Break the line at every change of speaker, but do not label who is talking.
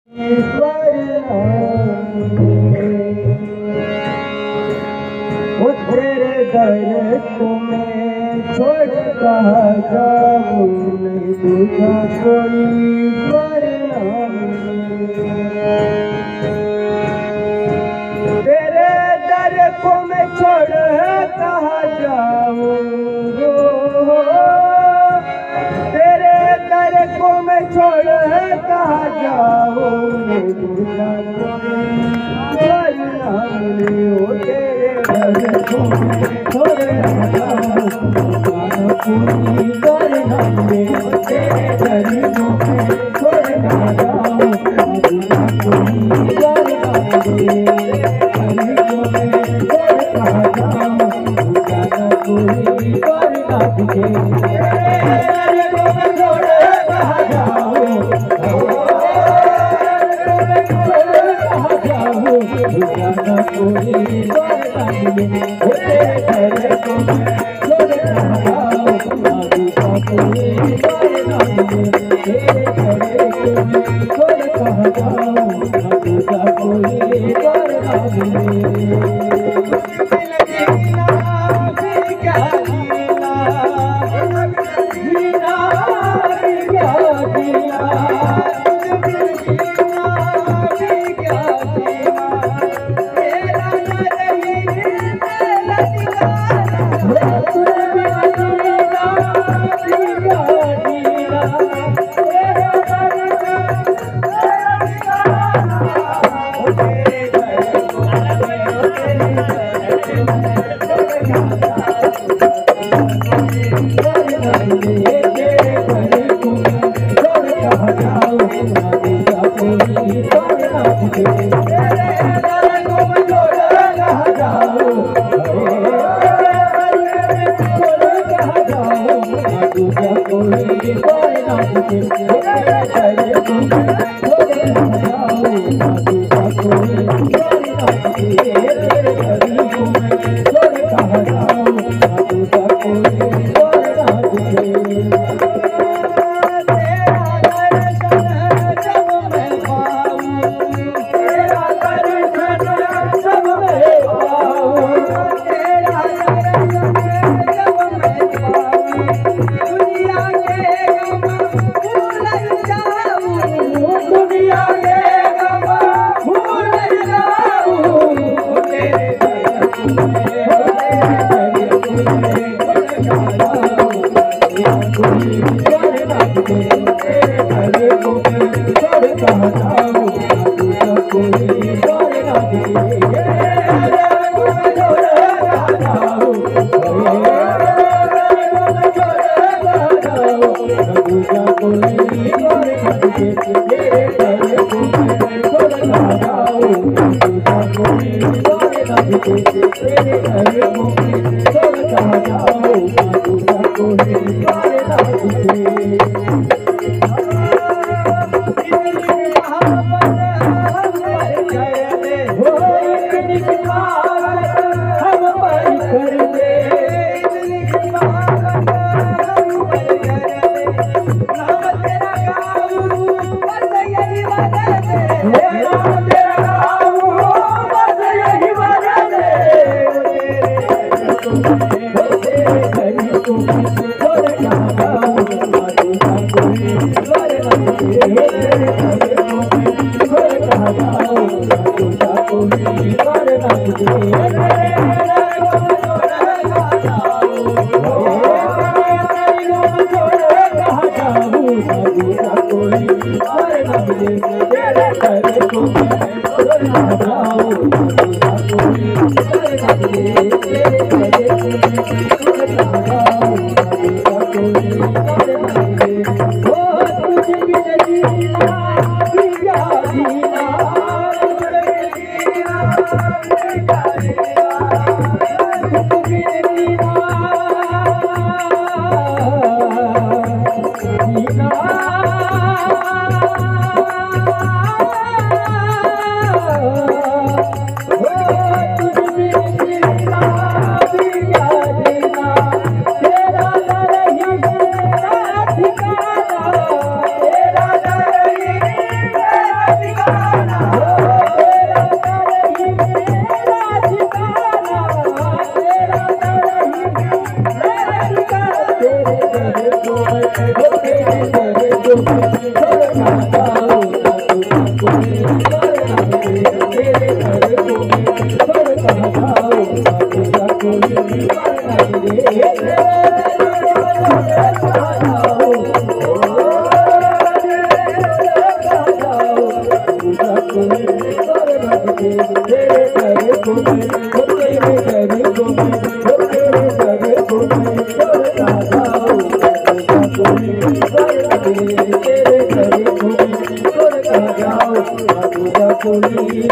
वो तेरे दर को मैं छोड़ कहाँ जाऊँ, नहीं दूजा कोई वरना तेरे दर को मैं छोड़ कहाँ जाऊँ, तेरे दर को मैं छोड़ कहाँ जाऊँ, नहीं दूजा कोई वरना हो तेरे दर को मैं छोड़ कहाँ जाऊँ, पूरी करना तेरे दर को मैं छोड़ कहाँ जाऊँ, पूरी करना पूरी करना तुझे कहाँ जाऊं तेरे घर घूमी छोड़ कहाँ जाऊं मधुरा कुली